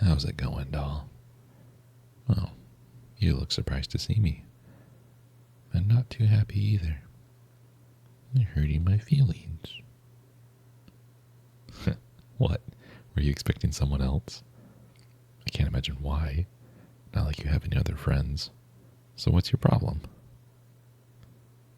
How's it going, doll? Oh, you look surprised to see me. And not too happy either. You're hurting my feelings. What? Were you expecting someone else? I can't imagine why. Not like you have any other friends. So what's your problem?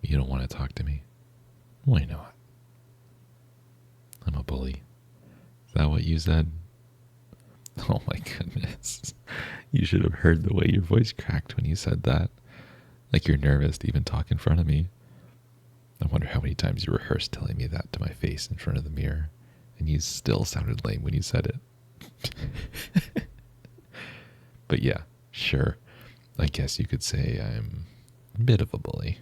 You don't want to talk to me? Why not? I'm a bully. Is that what you said? Oh my goodness. You should have heard the way your voice cracked when you said that. Like you're nervous to even talk in front of me. I wonder how many times you rehearsed telling me that to my face in front of the mirror, and you still sounded lame when you said it. But yeah, sure. I guess you could say I'm a bit of a bully.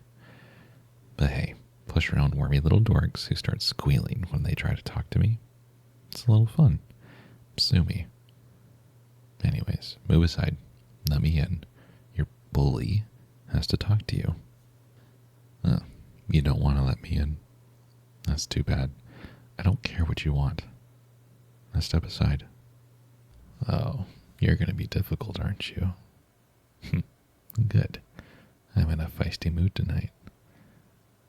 But hey, push around wormy little dorks who start squealing when they try to talk to me. It's a little fun. Sue me. Anyways, move aside. Let me in. Your bully has to talk to you. Oh, you don't want to let me in. That's too bad. I don't care what you want. Now step aside. Oh, you're going to be difficult, aren't you? Good. I'm in a feisty mood tonight.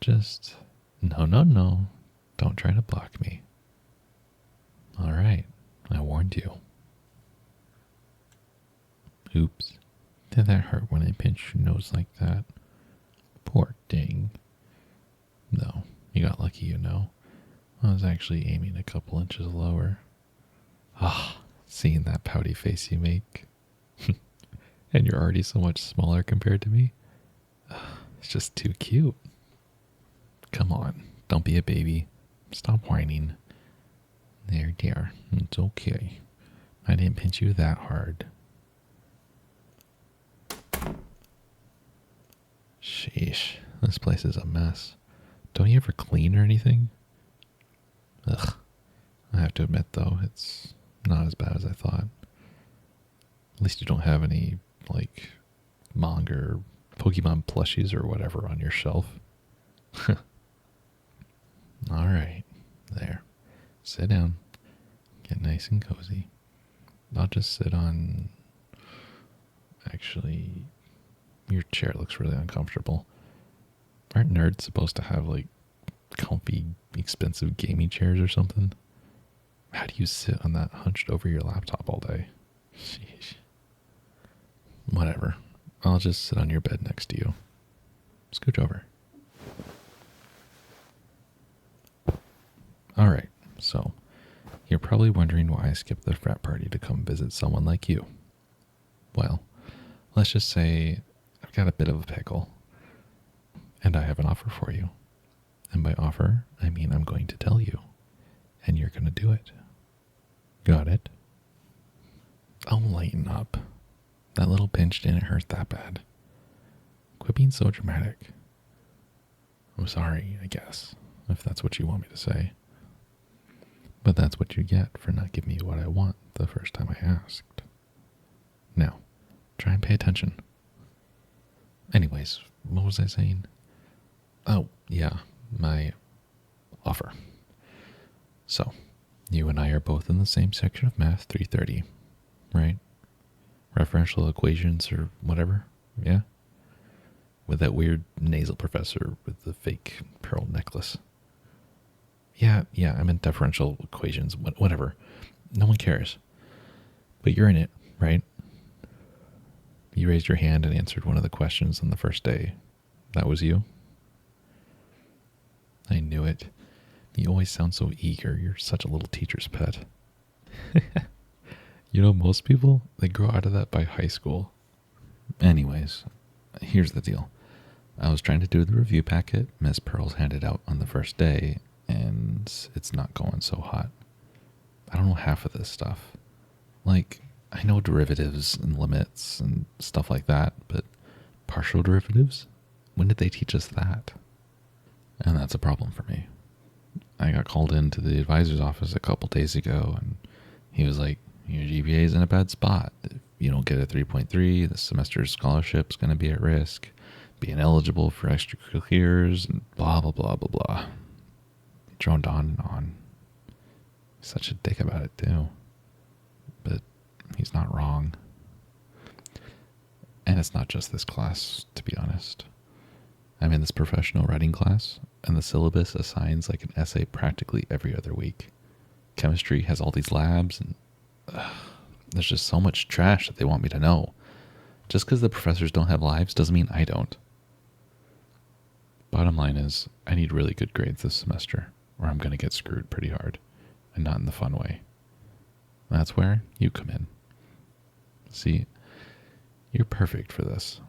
Just, no. Don't try to block me. All right, I warned you. Oops. Did that hurt when I pinched your nose like that? Poor thing. No, you got lucky, you know. I was actually aiming a couple inches lower. Ah, seeing that pouty face you make. And you're already so much smaller compared to me. It's just too cute. Come on, don't be a baby. Stop whining. There, dear. It's okay. I didn't pinch you that hard. Sheesh, this place is a mess. Don't you ever clean or anything? Ugh. I have to admit, though, it's not as bad as I thought. At least you don't have any, like, manga or Pokemon plushies or whatever on your shelf. Alright, there. Sit down. Get nice and cozy. I'll just sit on... Actually, your chair looks really uncomfortable. Aren't nerds supposed to have, like, comfy, expensive gaming chairs or something? How do you sit on that hunched over your laptop all day? Sheesh. Whatever. I'll just sit on your bed next to you. Scooch over. Alright, so you're probably wondering why I skipped the frat party to come visit someone like you. Well, let's just say I've got a bit of a pickle, and I have an offer for you. And by offer, I mean I'm going to tell you, and you're going to do it. Got it? Oh, lighten up. That little pinch didn't hurt that bad. Quit being so dramatic. I'm sorry, I guess, if that's what you want me to say. But that's what you get for not giving me what I want the first time I asked. Now, try and pay attention. Anyways, what was I saying? Oh, yeah, my offer. So, you and I are both in the same section of Math 330, right? Referential equations or whatever, yeah? With that weird nasal professor with the fake pearl necklace. Yeah, I meant differential equations, whatever. No one cares. But you're in it, right? You raised your hand and answered one of the questions on the first day. That was you? I knew it. You always sound so eager. You're such a little teacher's pet. You know, most people, they grow out of that by high school. Anyways, here's the deal. I was trying to do the review packet Miss Pearl's handed out on the first day, and it's not going so hot. I don't know half of this stuff. Like, I know derivatives and limits and stuff like that, but partial derivatives? When did they teach us that? And that's a problem for me. I got called into the advisor's office a couple days ago, and he was like, your GPA is in a bad spot. If you don't get a 3.3, the semester's scholarship's going to be at risk. Being eligible for extracurriculars, and blah, blah, blah, blah, blah. He droned on and on. Such a dick about it, too. But He's not wrong. And it's not just this class, to be honest. I'm in this professional writing class, and the syllabus assigns like an essay practically every other week. Chemistry has all these labs, and there's just so much trash that they want me to know. Just because the professors don't have lives doesn't mean I don't. Bottom line is, I need really good grades this semester, or I'm going to get screwed pretty hard, and not in the fun way. That's where you come in. See, you're perfect for this,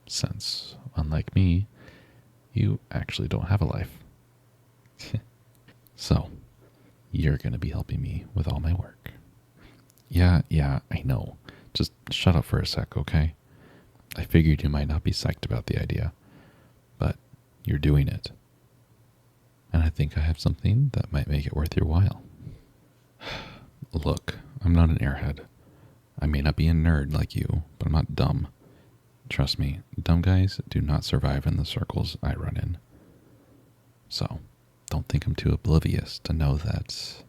since, unlike me, you actually don't have a life. So, you're going to be helping me with all my work. Yeah, I know. Just shut up for a sec, okay? I figured you might not be psyched about the idea, but you're doing it. And I think I have something that might make it worth your while. Look, I'm not an airhead. I may not be a nerd like you, but I'm not dumb. Trust me, dumb guys do not survive in the circles I run in. So, don't think I'm too oblivious to know that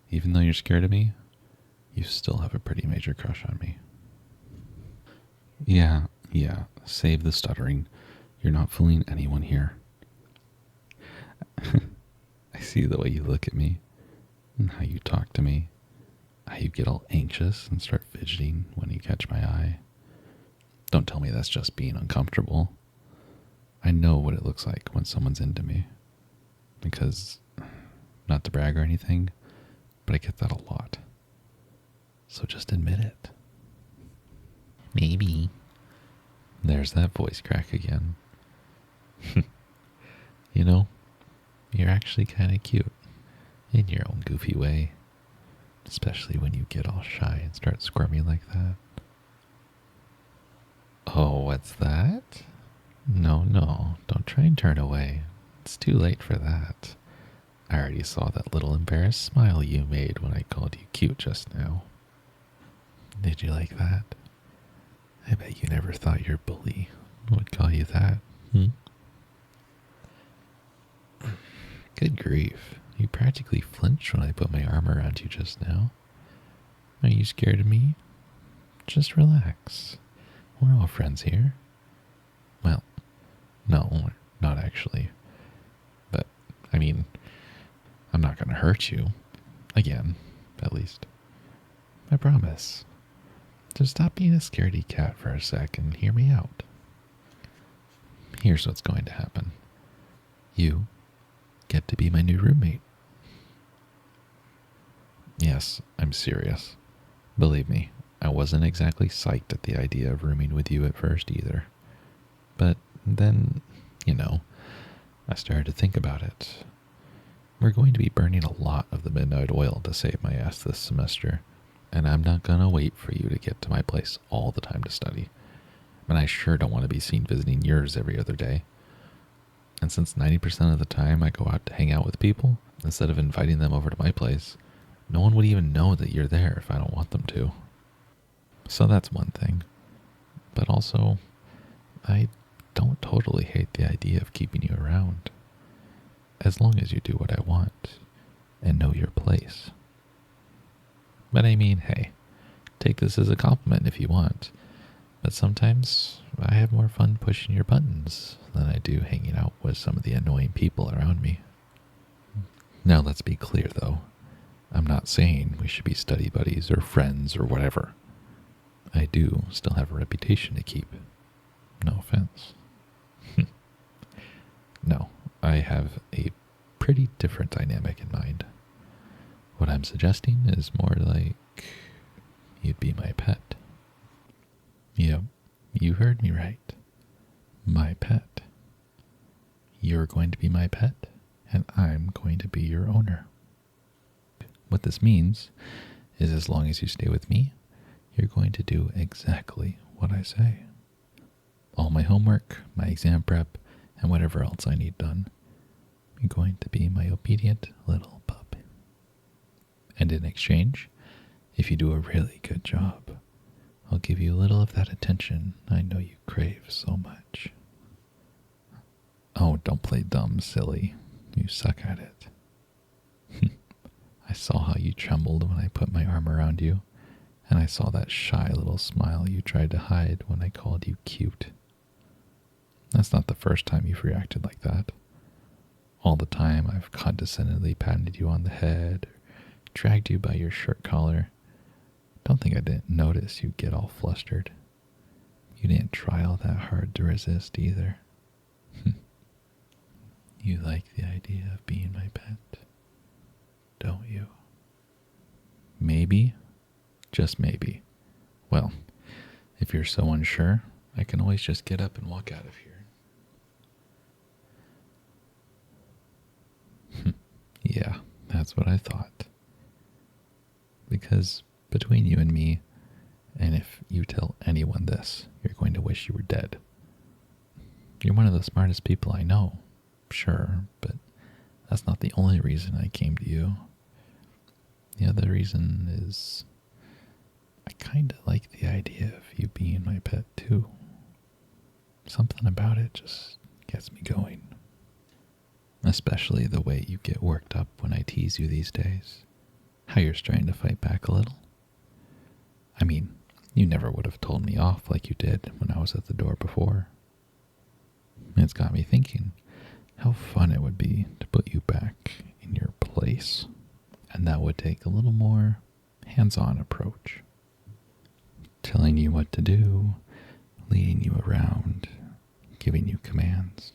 even though you're scared of me, you still have a pretty major crush on me. Yeah, save the stuttering. You're not fooling anyone here. I see the way you look at me, and how you talk to me, how you get all anxious and start fidgeting when you catch my eye. Don't tell me that's just being uncomfortable. I know what it looks like when someone's into me. Because, not to brag or anything, but I get that a lot. So just admit it. Maybe. There's that voice crack again. You know, you're actually kind of cute in your own goofy way. Especially when you get all shy and start squirming like that. Oh, what's that? No, don't try and turn away. It's too late for that. I already saw that little embarrassed smile you made when I called you cute just now. Did you like that? I bet you never thought your bully would call you that. Good grief. You practically flinched when I put my arm around you just now. Are you scared of me? Just relax. We're all friends here. Well, no, not actually. But, I mean, I'm not going to hurt you. Again, at least. I promise. Just stop being a scaredy cat for a sec and hear me out. Here's what's going to happen. You get to be my new roommate. Yes, I'm serious. Believe me, I wasn't exactly psyched at the idea of rooming with you at first either. But then, I started to think about it. We're going to be burning a lot of the midnight oil to save my ass this semester, and I'm not going to wait for you to get to my place all the time to study. And I sure don't want to be seen visiting yours every other day. And since 90% of the time I go out to hang out with people, instead of inviting them over to my place, no one would even know that you're there if I don't want them to. So that's one thing. But also, I don't totally hate the idea of keeping you around. As long as you do what I want and know your place. But I mean, hey, take this as a compliment if you want. But sometimes I have more fun pushing your buttons than I do hanging out with some of the annoying people around me. Now let's be clear though. I'm not saying we should be study buddies or friends or whatever. I do still have a reputation to keep. No offense. No, I have a pretty different dynamic in mind. What I'm suggesting is more like you'd be my pet. Yep, you heard me right. My pet. You're going to be my pet, and I'm going to be your owner. What this means is as long as you stay with me, you're going to do exactly what I say. All my homework, my exam prep, and whatever else I need done. You're going to be my obedient little pup. And in exchange, if you do a really good job, I'll give you a little of that attention I know you crave so much. Oh, don't play dumb, silly. You suck at it. I saw how you trembled when I put my arm around you, And I saw that shy little smile you tried to hide when I called you cute. That's not the first time you've reacted like that. All the time I've condescendingly patted you on the head, or dragged you by your shirt collar. Don't think I didn't notice you get all flustered. You didn't try all that hard to resist either. You like the idea of being my pet, don't you? Maybe, just maybe. Well, if you're so unsure, I can always just get up and walk out of here. Yeah, that's what I thought. Because between you and me, and if you tell anyone this, you're going to wish you were dead. You're one of the smartest people I know, sure, but that's not the only reason I came to you. The other reason is I kind of like the idea of you being my pet too. Something about it just gets me going. Especially the way you get worked up when I tease you these days. How you're starting to fight back a little. I mean, you never would have told me off like you did when I was at the door before. It's got me thinking how fun it would be to put you back in your place. And that would take a little more hands-on approach. Telling you what to do, leading you around, giving you commands.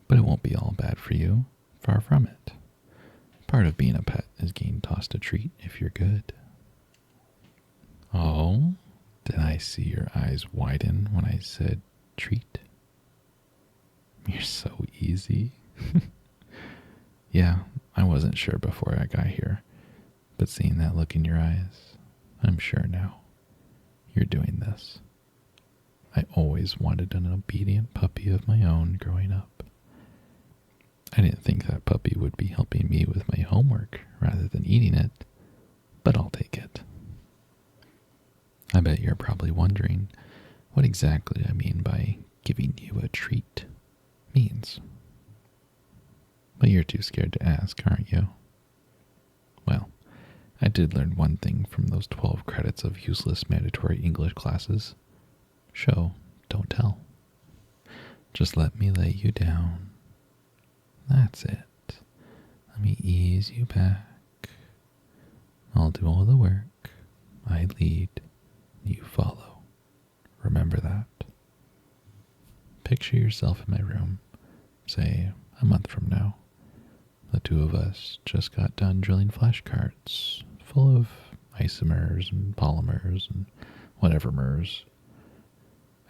But it won't be all bad for you, far from it. Part of being a pet is getting tossed a treat if you're good. Oh, did I see your eyes widen when I said treat? You're so easy. Yeah, I wasn't sure before I got here, but seeing that look in your eyes, I'm sure now. You're doing this. I always wanted an obedient puppy of my own growing up. I didn't think that puppy would be helping me with my homework rather than eating it, but I'll take it. I bet you're probably wondering what exactly I mean by giving you a treat means. But you're too scared to ask, aren't you? Well, I did learn one thing from those 12 credits of useless mandatory English classes. Show, don't tell. Just let me lay you down. That's it. Let me ease you back. I'll do all the work. I lead, you follow. Remember that. Picture yourself in my room, say a month from now. The two of us just got done drilling flashcards full of isomers and polymers and whatever mers.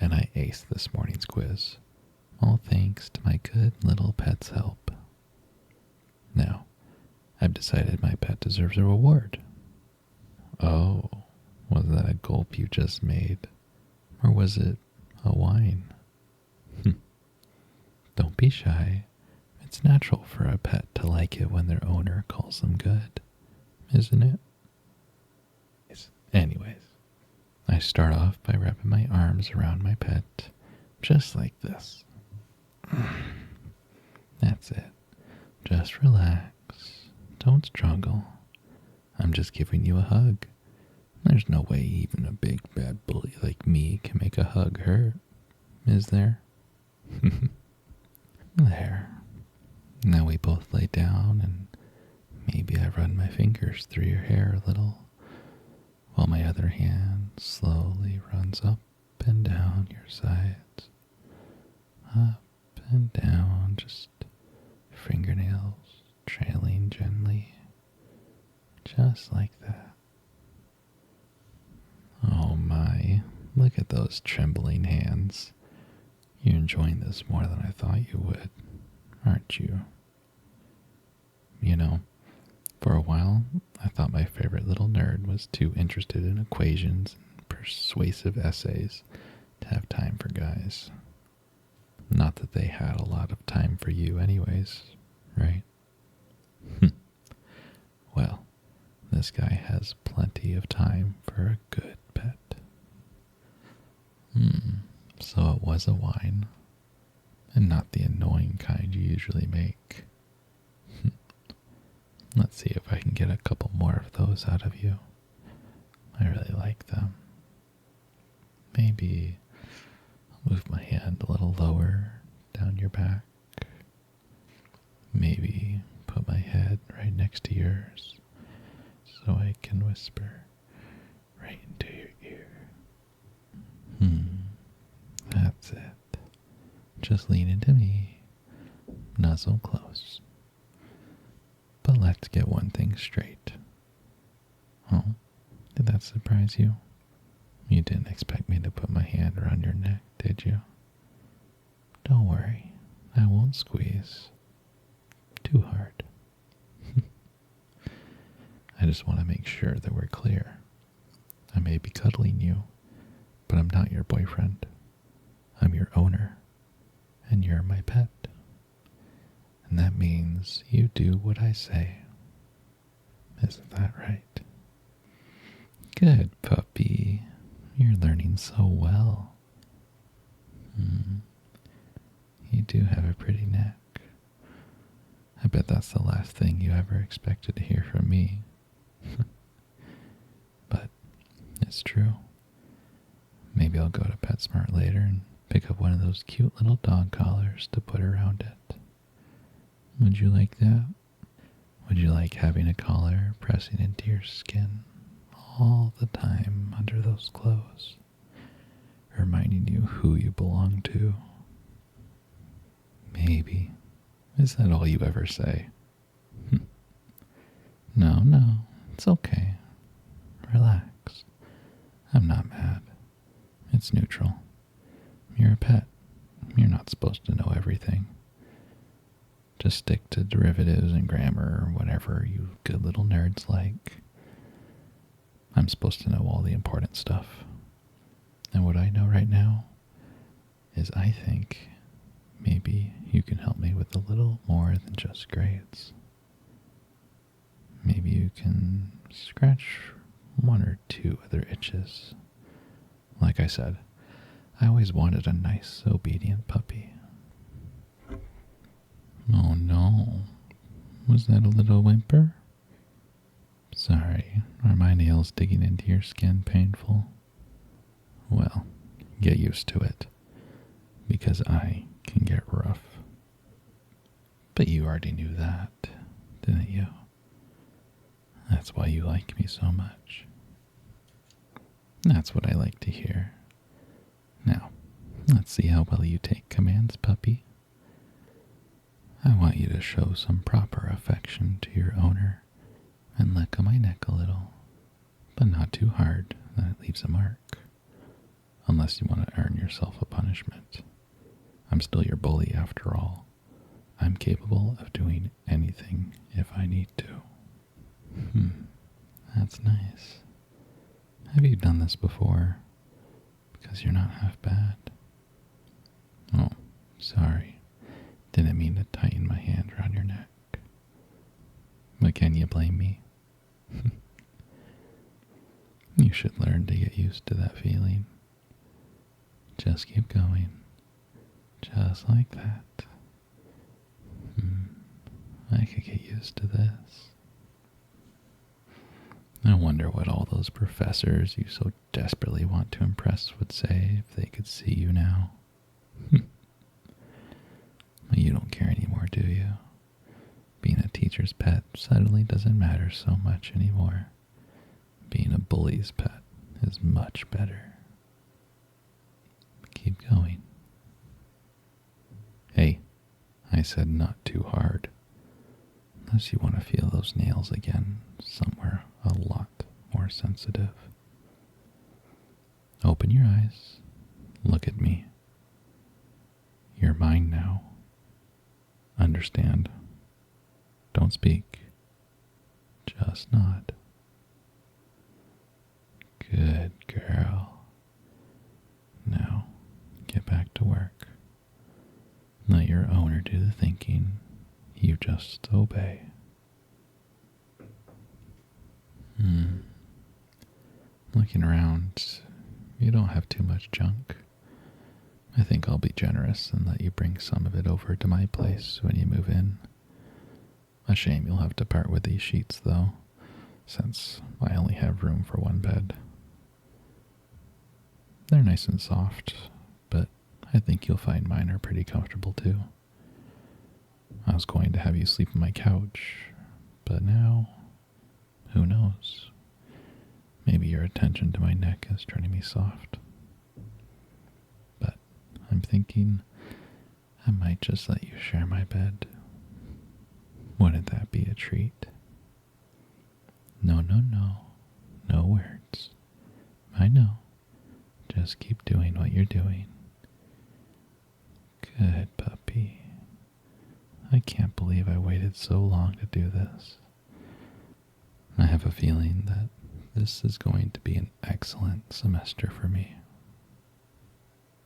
And I aced this morning's quiz, all thanks to my good little pet's help. Now, I've decided my pet deserves a reward. Oh, was that a gulp you just made? Or was it a whine? Don't be shy. It's natural for a pet to like it when their owner calls them good, isn't it? Anyways, I start off by wrapping my arms around my pet, just like this. That's it. Just relax. Don't struggle. I'm just giving you a hug. There's no way even a big bad bully like me can make a hug hurt, is there? There. Now we both lay down and maybe I run my fingers through your hair a little, while my other hand slowly runs up and down your sides. Up and down, just fingernails trailing gently, just like that. Oh my, look at those trembling hands. You're enjoying this more than I thought you would, aren't you? You know, for a while, I thought my favorite little nerd was too interested in equations and persuasive essays to have time for guys. Not that they had a lot of time for you anyways, right? Well, this guy has plenty of time for a good pet. So it was a whine, and not the annoying kind you usually make. Let's see if I can get a couple more of those out of you. I really like them. Maybe I'll move my hand a little lower down your back. Maybe put my head right next to yours so I can whisper right into your ear. That's it. Just lean into me, not so close. But let's get one thing straight. Oh, did that surprise you? You didn't expect me to put my hand around your neck, did you? Don't worry, I won't squeeze too hard. I just want to make sure that we're clear. I may be cuddling you, but I'm not your boyfriend. I'm your owner, and you're my pet. And that means you do what I say. Isn't that right? Good puppy. You're learning so well. You do have a pretty neck. I bet that's the last thing you ever expected to hear from me. But it's true. Maybe I'll go to PetSmart later and pick up one of those cute little dog collars to put around it. Would you like that? Would you like having a collar pressing into your skin all the time under those clothes, reminding you who you belong to? Maybe. Is that all you ever say? No, it's okay. Relax. I'm not mad. It's neutral. You're a pet. You're not supposed to know everything. Just stick to derivatives and grammar or whatever you good little nerds like. I'm supposed to know all the important stuff. And what I know right now is I think maybe you can help me with a little more than just grades. Maybe you can scratch one or two other itches. Like I said, I always wanted a nice, obedient puppy. Oh no. Was that a little whimper? Sorry, are my nails digging into your skin painful? Well, get used to it, because I can get rough. But you already knew that, didn't you? That's why you like me so much. That's what I like to hear. Now, let's see how well you take commands, puppy. I want you to show some proper affection to your owner and lick on my neck a little, but not too hard that it leaves a mark, unless you want to earn yourself a punishment. I'm still your bully after all. I'm capable of doing anything if I need to. That's nice. Have you done this before? Because you're not half bad. Oh, sorry. Didn't mean to tighten my hand around your neck. But can you blame me? You should learn to get used to that feeling. Just keep going. Just like that. I could get used to this. I wonder what all those professors you so desperately want to impress would say if they could see you now. You don't care anymore, do you? Being a teacher's pet suddenly doesn't matter so much anymore. Being a bully's pet is much better. Keep going. Hey, I said not too hard. Unless you want to feel those nails again somewhere a lot more sensitive. Open your eyes. Look at me. You're mine now. Understand? Don't speak. Just nod. Good girl. Now, get back to work. Let your owner do the thinking. You just obey. Looking around, you don't have too much junk. I think I'll be generous and let you bring some of it over to my place when you move in. A shame you'll have to part with these sheets, though. since I only have room for one bed. They're nice and soft, but I think you'll find mine are pretty comfortable too. I was going to have you sleep on my couch, but now, who knows? Maybe your attention to my neck is turning me soft. But I'm thinking I might just let you share my bed. Wouldn't that be a treat? No, no, no. No words. I know. Just keep doing what you're doing. Good puppy. I can't believe I waited so long to do this. I have a feeling that this is going to be an excellent semester for me.